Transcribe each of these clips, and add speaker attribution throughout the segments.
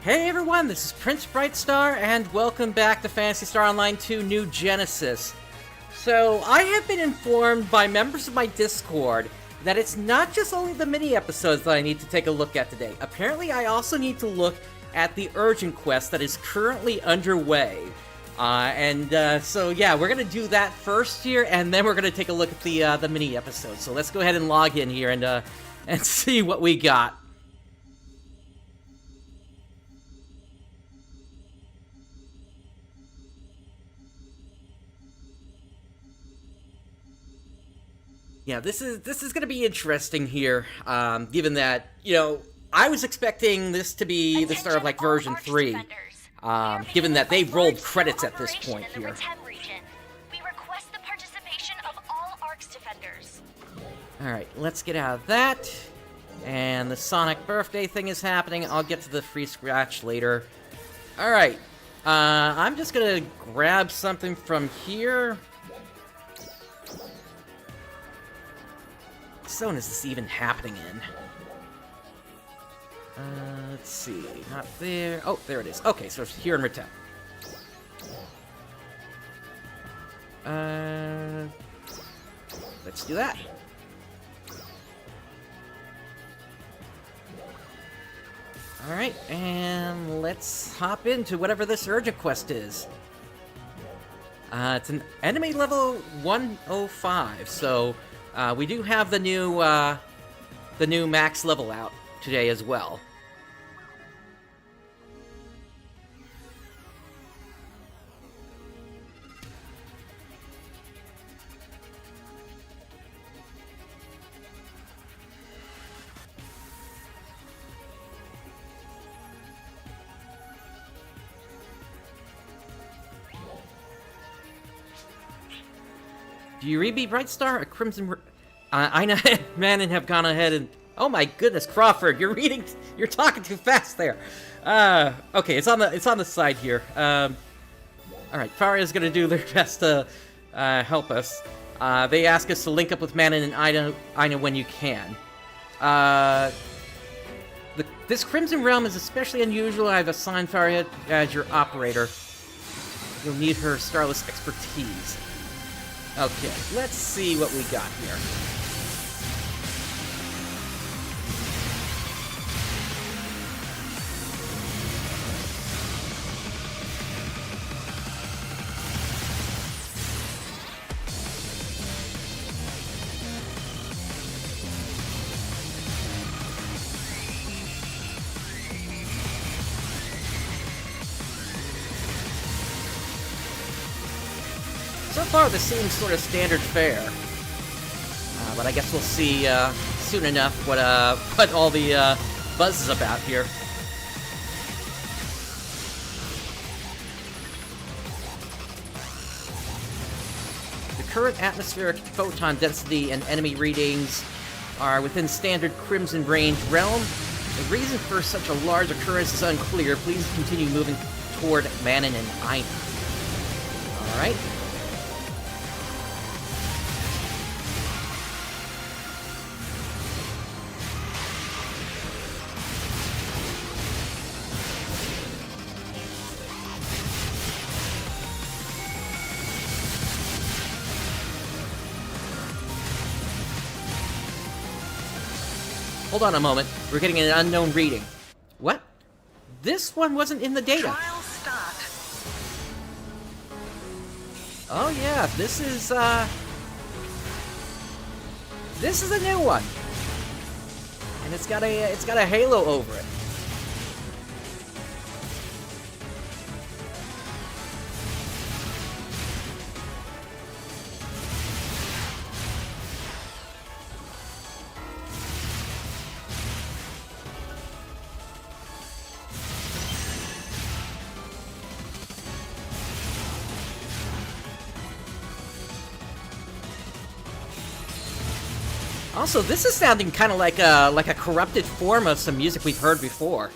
Speaker 1: Hey everyone, this is PrinceBrightstar, and welcome back to Phantasy Star Online 2 New Genesis. So, I have been informed by members of my Discord that it's not just only the mini-episodes that I need to take a look at today. Apparently, I also need to look at the urgent quest that is currently underway. So yeah, we're gonna do that first here, and then we're gonna take a look at the mini-episodes. So let's go ahead and log in here and see what we got. Yeah, this is gonna be interesting here, given that, I was expecting this to be the start of, like, version 3, given that they've rolled credits at this point here. Alright, let's get out of that, and the Sonic birthday thing is happening. I'll get to the free scratch later. Alright, I'm just gonna grab something from here. What zone is this even happening in? Let's see. Not there. Oh, there it is. Okay, so it's here in Retel. Let's do that. Alright, and let's hop into whatever this urgent quest is. It's an enemy level 105, so we do have the new max level out today as well. Do you read me, Brightstar? A Crimson... Ina and Manon have gone ahead and... Oh my goodness, Crawford, you're talking too fast there. Okay, it's on the side here. Alright, Faria's gonna do their best to, help us. They ask us to link up with Manon and Ina when you can. This Crimson Realm is especially unusual. I've assigned Faria as your operator. You'll need her Starless expertise. Okay, let's see what we got here. So far, this seems sort of standard fare, but I guess we'll see soon enough what all the buzz is about here. The current atmospheric photon density and enemy readings are within standard Crimson range realm. The reason for such a large occurrence is unclear. Please continue moving toward Manon and Ina. All right. Hold on a moment. We're getting an unknown reading. What? This one wasn't in the data.
Speaker 2: Trial start.
Speaker 1: Oh yeah, this is a new one. And it's got a halo over it. Also, this is sounding kind of like a corrupted form of some music we've heard before.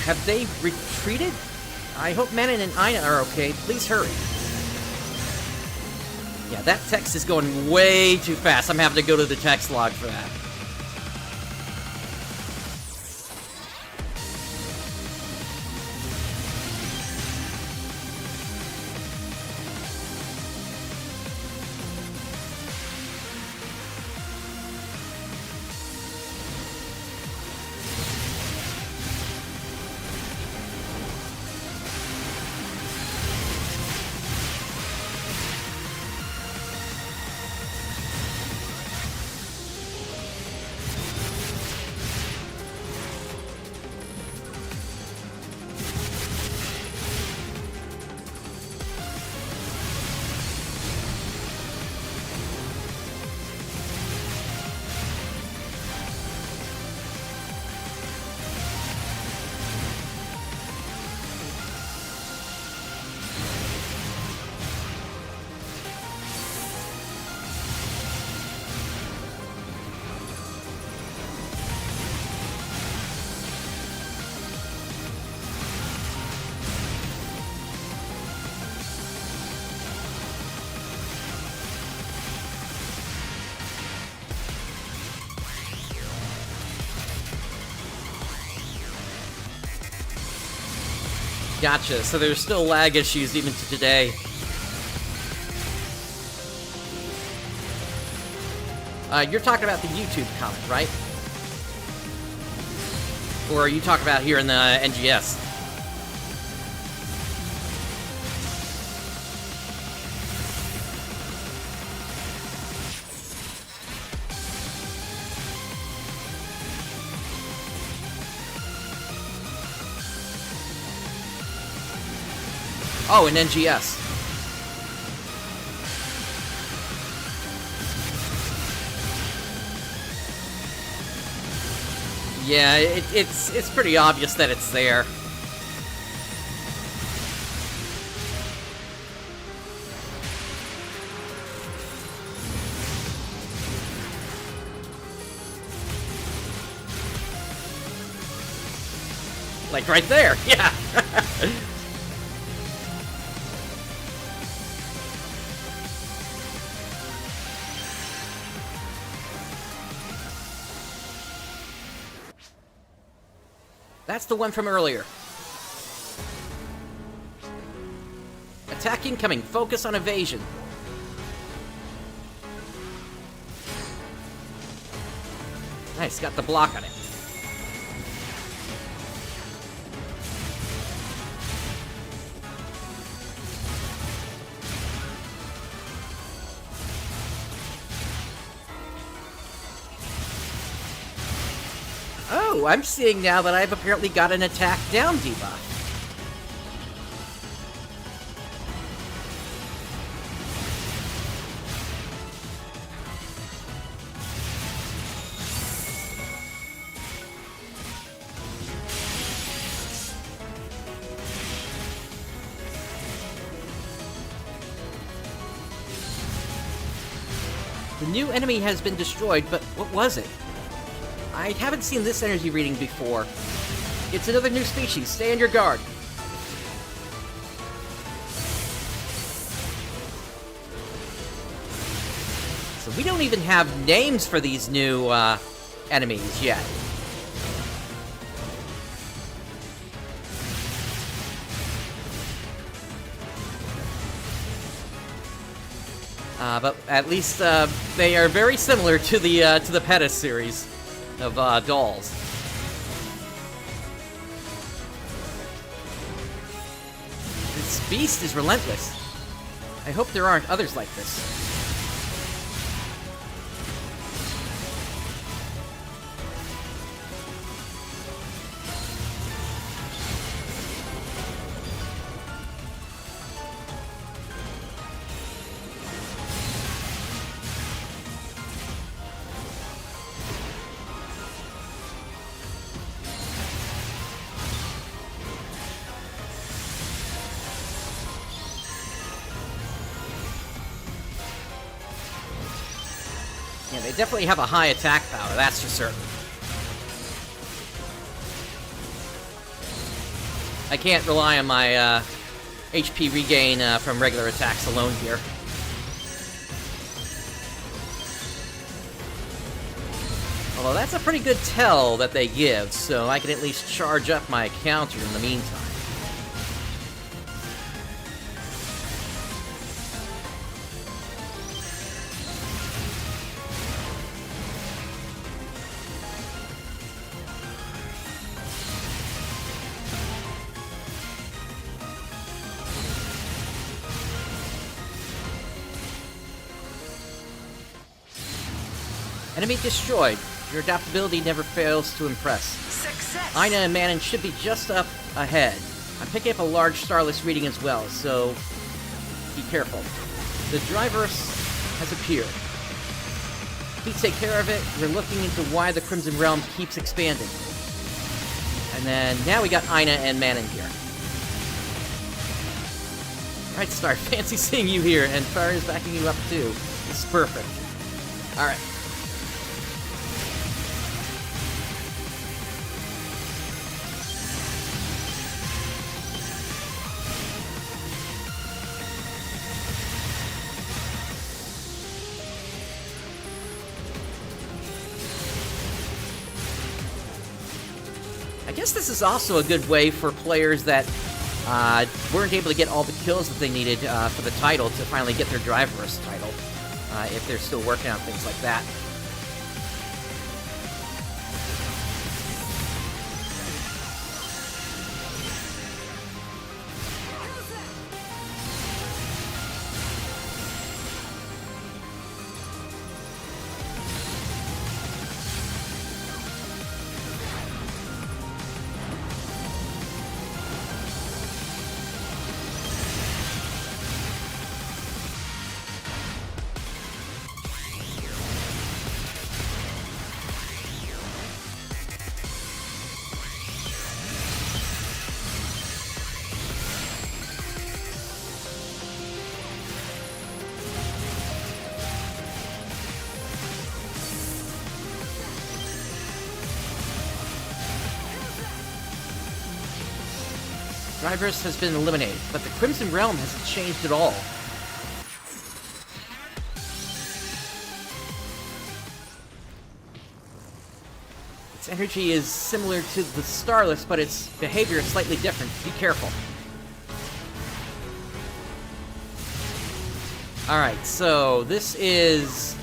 Speaker 1: Have they retreated? I hope Manon and Ina are okay. Please hurry. Yeah, that text is going way too fast. I'm having to go to the text log for that. Gotcha, so there's still lag issues even to today. You're talking about the YouTube comment, right? Or are you talking about here in the NGS? Oh, in NGS. Yeah, it's pretty obvious that it's there. Like right there, yeah. That's the one from earlier. Attack incoming. Focus on evasion. Nice, got the block on it. Oh, I'm seeing now that I've apparently got an attack down debuff. The new enemy has been destroyed, but what was it? I haven't seen this energy reading before. It's another new species. Stay on your guard. So we don't even have names for these new enemies yet. But at least they are very similar to the Pettis series of dolls. This beast is relentless. I hope there aren't others like this. Yeah, they definitely have a high attack power, that's for certain. I can't rely on my HP regain from regular attacks alone here. Although that's a pretty good tell that they give, so I can at least charge up my counter in the meantime. Enemy destroyed. Your adaptability never fails to impress.
Speaker 2: Success!
Speaker 1: Aina and Manon should be just up ahead. I'm picking up a large starless reading as well, so be careful. The Driverse has appeared. If we take care of it, we're looking into why the Crimson Realm keeps expanding. And then now we got Aina and Manon here. Brightstar, fancy seeing you here, and Fire is backing you up too. This is perfect. Alright. I guess this is also a good way for players that weren't able to get all the kills that they needed for the title to finally get their Driver's title, if they're still working on things like that. Driver's has been eliminated, but the Crimson Realm hasn't changed at all. Its energy is similar to the Starless, but its behavior is slightly different. Be careful. Alright, so this is...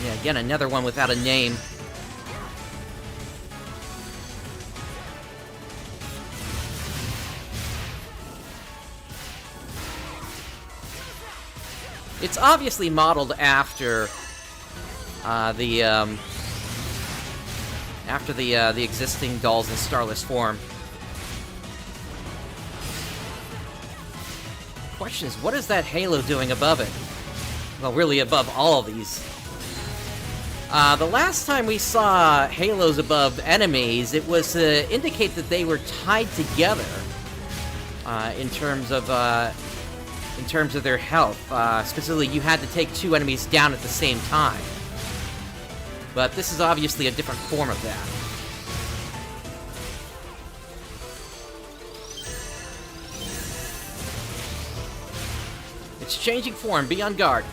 Speaker 1: yeah, again, another one without a name. It's obviously modeled after the existing dolls in Starless form. Question is, what is that halo doing above it? Well, really above all of these. The last time we saw halos above enemies, it was to indicate that they were tied together in terms of their health. Specifically, you had to take two enemies down at the same time. But this is obviously a different form of that. It's changing form. Be on guard.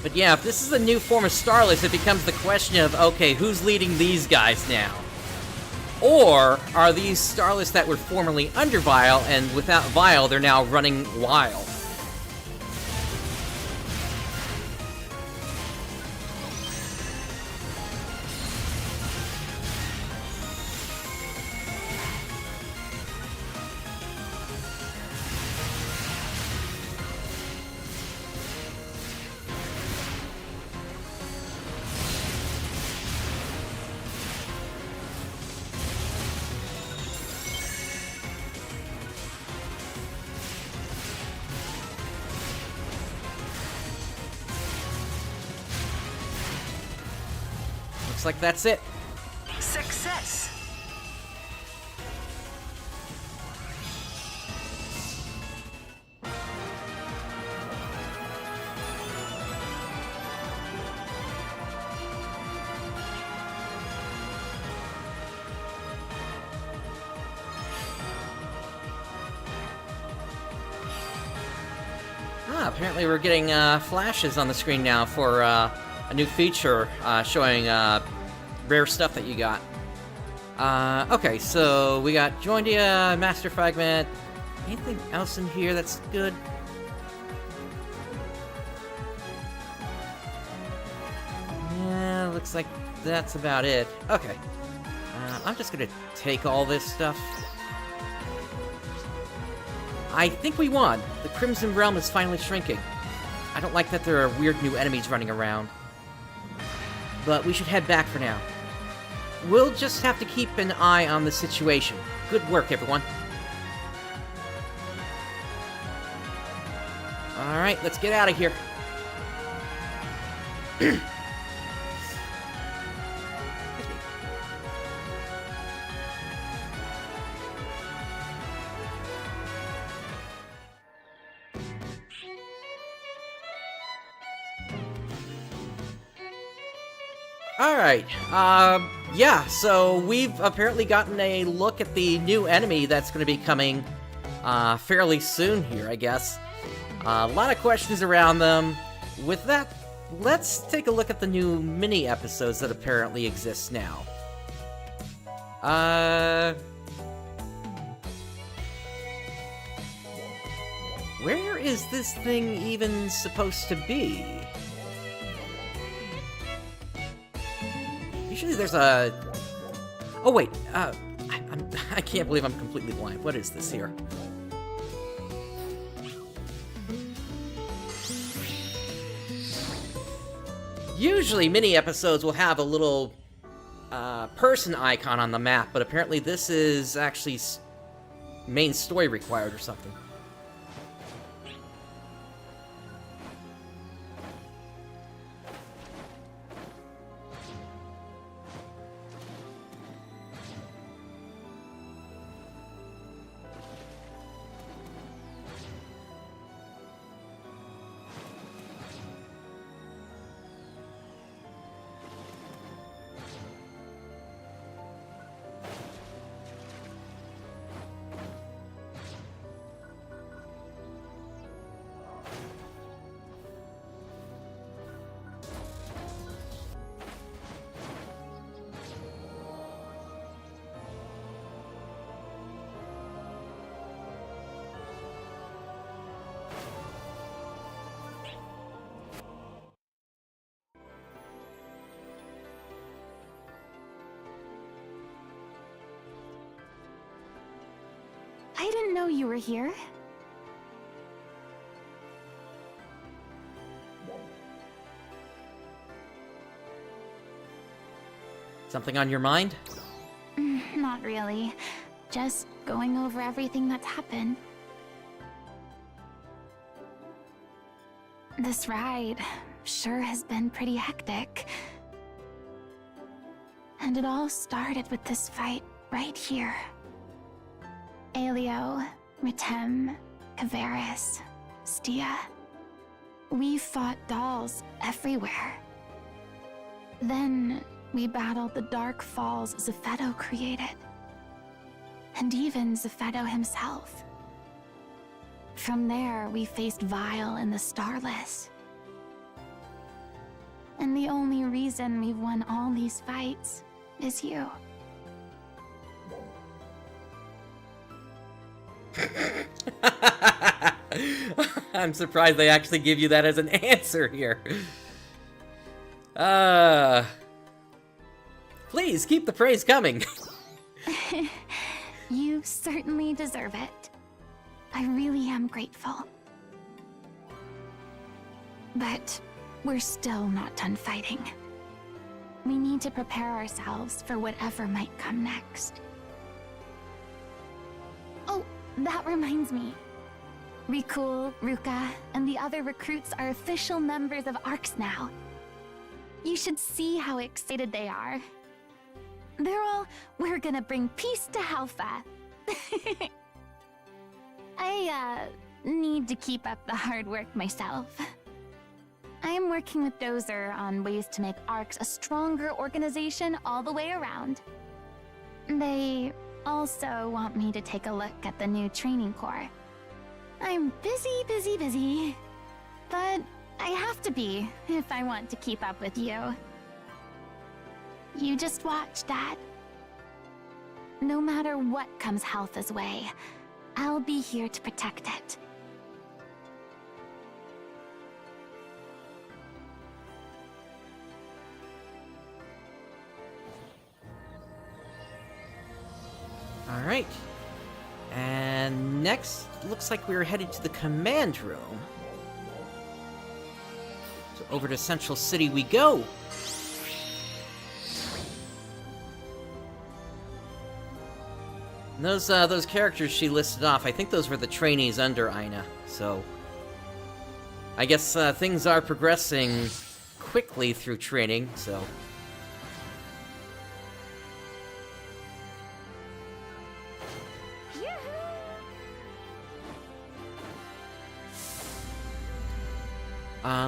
Speaker 1: But yeah, if this is a new form of Starless, it becomes the question of, okay, who's leading these guys now? Or are these Starless that were formerly under Vile, and without Vile, they're now running wild? looks like that's it.
Speaker 2: Success!
Speaker 1: Apparently we're getting flashes on the screen now for a new feature showing rare stuff that you got. Okay, so we got Joindia, Master Fragment. Anything else in here that's good? Yeah, looks like that's about it. Okay. I'm just gonna take all this stuff. I think we won. The Crimson Realm is finally shrinking. I don't like that there are weird new enemies running around. But we should head back for now. We'll just have to keep an eye on the situation. Good work, everyone. Alright, let's get out of here. Alright, yeah, so we've apparently gotten a look at the new enemy that's going to be coming, fairly soon here, I guess. A lot of questions around them. With that, let's take a look at the new mini-episodes that apparently exist now. Where is this thing even supposed to be? Usually there's a... Oh wait, I can't believe I'm completely blind. What is this here? Usually mini-episodes will have a little person icon on the map, but apparently this is actually main story required or something.
Speaker 3: I didn't know you were here.
Speaker 1: Something on your mind?
Speaker 3: Not really. Just going over everything that's happened. This ride sure has been pretty hectic. And it all started with this fight right here. Aelio, Ritem, Kavaris, Stia. We fought dolls everywhere. Then we battled the dark falls Zephedo created. And even Zephedo himself. From there, we faced Vile and the Starless. And the only reason we've won all these fights is you.
Speaker 1: I'm surprised they actually give you that as an answer here. Please, keep the praise coming.
Speaker 3: You certainly deserve it. I really am grateful. But we're still not done fighting. We need to prepare ourselves for whatever might come next. Oh, that reminds me. Rikul, Ruka, and the other recruits are official members of ARCS now. You should see how excited they are. They're all, we're gonna bring peace to Halpha. I, need to keep up the hard work myself. I am working with Dozer on ways to make ARCS a stronger organization all the way around. They also want me to take a look at the new training core. I'm busy. But I have to be if I want to keep up with you. You just watch, Dad. No matter what comes Halpha's way, I'll be here to protect it.
Speaker 1: All right. And next, looks like we're headed to the command room. So over to Central City we go. And those characters she listed off, I think those were the trainees under Aina. So I guess things are progressing quickly through training, so...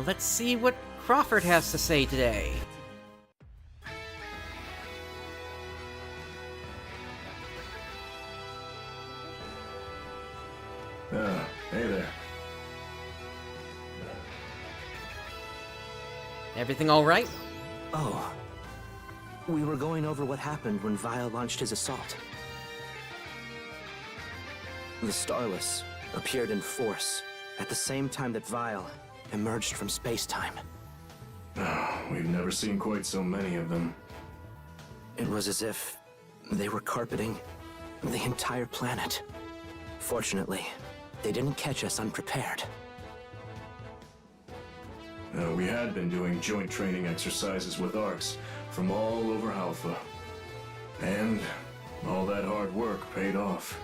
Speaker 1: let's see what Crawford has to say today.
Speaker 4: Hey there.
Speaker 1: Everything all right?
Speaker 5: Oh. We were going over what happened when Vile launched his assault. The Starless appeared in force at the same time that Vile emerged from space-time.
Speaker 4: We've never seen quite so many of them.
Speaker 5: It was as if they were carpeting the entire planet. Fortunately, they didn't catch us unprepared.
Speaker 4: We had been doing joint training exercises with ARCs from all over Halpha. And all that hard work paid off.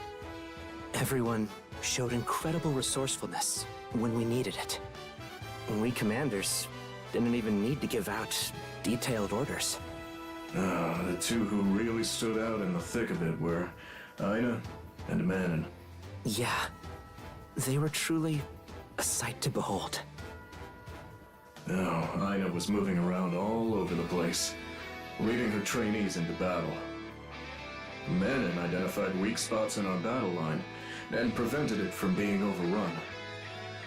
Speaker 5: Everyone showed incredible resourcefulness when we needed it. We commanders didn't even need to give out detailed orders.
Speaker 4: The two who really stood out in the thick of it were Aina and Manon.
Speaker 5: Yeah, they were truly a sight to behold.
Speaker 4: Aina was moving around all over the place, leading her trainees into battle. Manon identified weak spots in our battle line and prevented it from being overrun.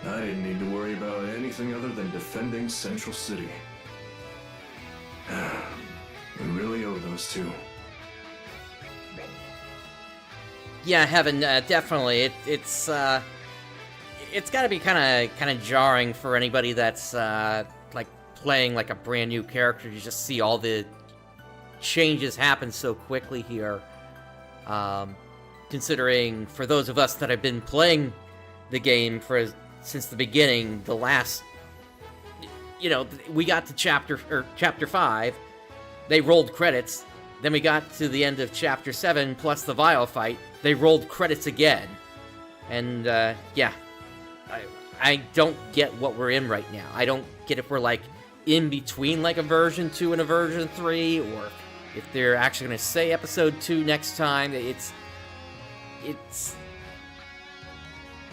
Speaker 4: I didn't need to worry about anything other than defending Central City. We really owe those two.
Speaker 1: Yeah, Heaven, definitely. It's got to be kind of jarring for anybody that's like playing like a brand new character to just see all the changes happen so quickly here. Considering for those of us that have been playing the game since the beginning, the last, we got to chapter 5, they rolled credits, then we got to the end of chapter 7 plus the Vile fight, they rolled credits again, and yeah, I don't get what we're in right now. I don't get if we're like in between like a version 2 and a version 3, or if they're actually going to say episode 2 next time.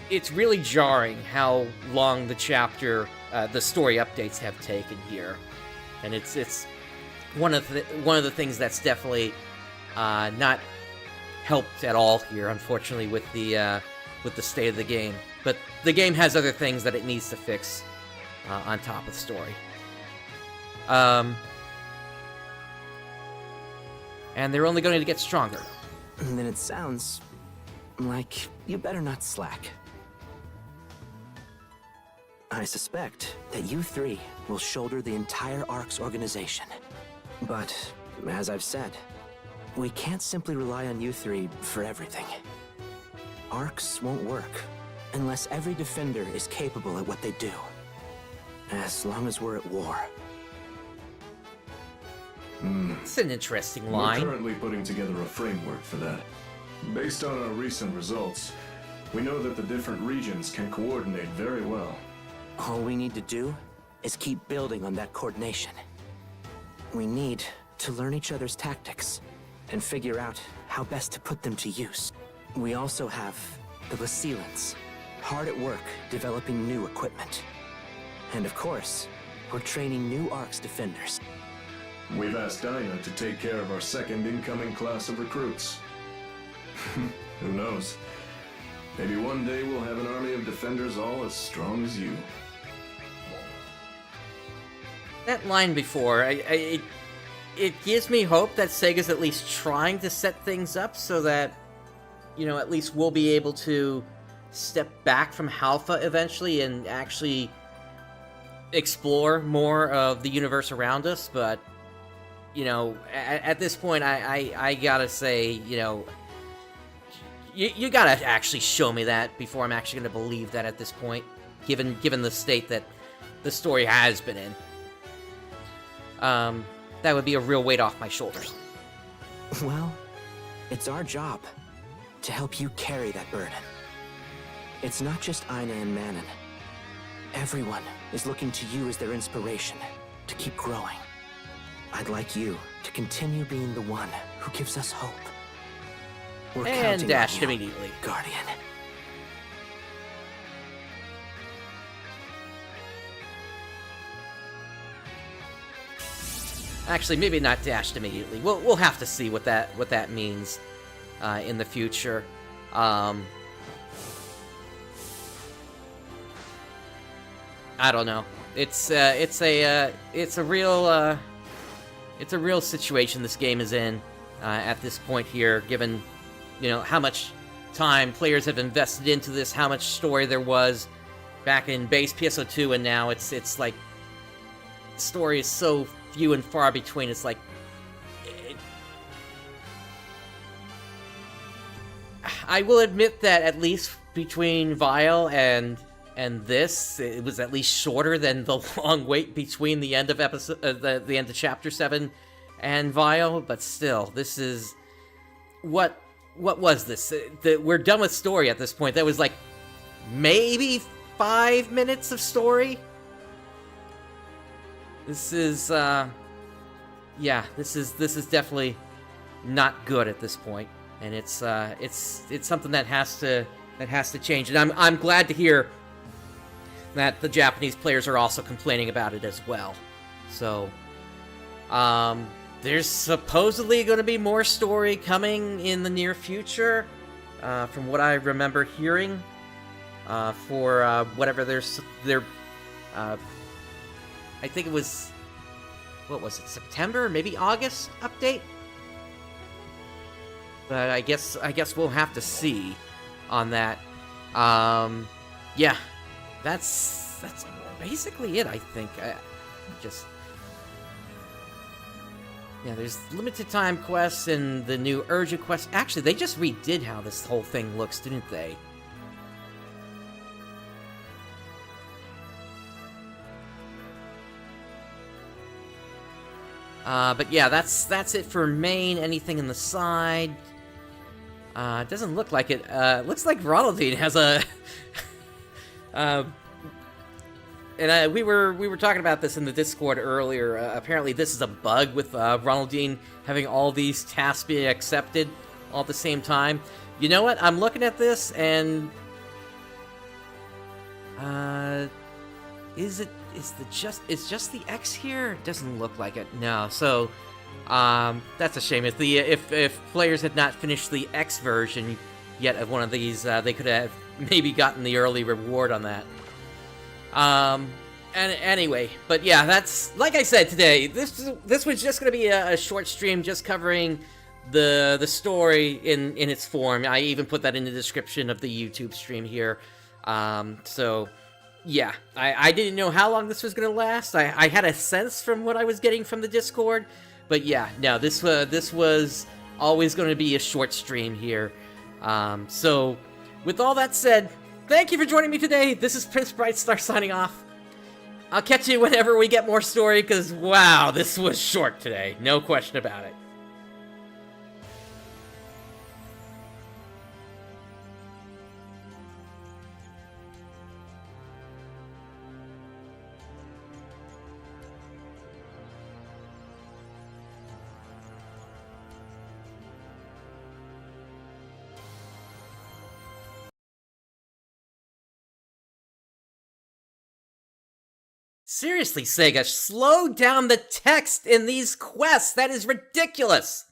Speaker 1: It's really jarring how long the story updates have taken here, and it's one of the things that's definitely not helped at all here, unfortunately, with the state of the game. But the game has other things that it needs to fix on top of the story. And they're only going to get stronger.
Speaker 5: And then it sounds like you better not slack. I suspect that you three will shoulder the entire ARC's organization. But, as I've said, we can't simply rely on you three for everything. ARCs won't work unless every defender is capable at what they do. As long as we're at war.
Speaker 1: It's an interesting
Speaker 4: We're
Speaker 1: line.
Speaker 4: currently putting together a framework for that. Based on our recent results, we know that the different regions can coordinate very well.
Speaker 5: All we need to do is keep building on that coordination. We need to learn each other's tactics and figure out how best to put them to use. We also have the Basilans, hard at work developing new equipment. And of course, we're training new Ark's defenders.
Speaker 4: We've asked Dinah to take care of our second incoming class of recruits. Who knows? Maybe one day we'll have an army of defenders all as strong as you.
Speaker 1: That line before, it gives me hope that Sega's at least trying to set things up so that, you know, at least we'll be able to step back from Halpha eventually and actually explore more of the universe around us. But, you know, at this point, I gotta say, you know, you gotta actually show me that before I'm actually gonna believe that at this point, given the state that the story has been in. That would be a real weight off my shoulders.
Speaker 5: Well, it's our job to help you carry that burden. It's not just Ina and Manon. Everyone is looking to you as their inspiration to keep growing. I'd like you to continue being the one who gives us hope. We're
Speaker 1: And
Speaker 5: counting
Speaker 1: dashed
Speaker 5: on you,
Speaker 1: immediately.
Speaker 5: Guardian.
Speaker 1: Actually, maybe not dashed immediately. We'll have to see what that means in the future. I don't know. It's a real situation this game is in at this point here, given, you know, how much time players have invested into this, how much story there was back in base PSO2, and now it's like the story is so few and far between. It's like I will admit that at least between Vile and this, it was at least shorter than the long wait between the end of episode, the end of Chapter 7 and Vile. But still, this is what was this? We're done with story at this point. That was like maybe 5 minutes of story. This is yeah, this is definitely not good at this point, and it's something that has to change. And I'm glad to hear that the Japanese players are also complaining about it as well. So, there's supposedly going to be more story coming in the near future, from what I remember hearing, for whatever their I think it was, what was it, September, maybe August update? But I guess we'll have to see on that. Yeah, that's basically it, I think. Yeah, there's limited time quests and the new urgent quests. Actually, they just redid how this whole thing looks, didn't they? But yeah, that's it for main. Anything in the side? It doesn't look like it. Looks like Ronaldine has a. And we were talking about this in the Discord earlier. Apparently, this is a bug with Ronaldine having all these tasks being accepted all at the same time. You know what? I'm looking at this and is just the X here? It doesn't look like it. No. So that's a shame. If players had not finished the X version yet of one of these, they could have maybe gotten the early reward on that. And anyway, but yeah, that's, like I said today, this was just going to be a short stream just covering the story in its form. I even put that in the description of the YouTube stream here. So yeah, I didn't know how long this was going to last. I had a sense from what I was getting from the Discord, but yeah, no, this was always going to be a short stream here. So with all that said, thank you for joining me today. This is PrinceBrightstar signing off. I'll catch you whenever we get more story, because wow, this was short today. No question about it. Seriously, Sega, slow down the text in these quests. That is ridiculous.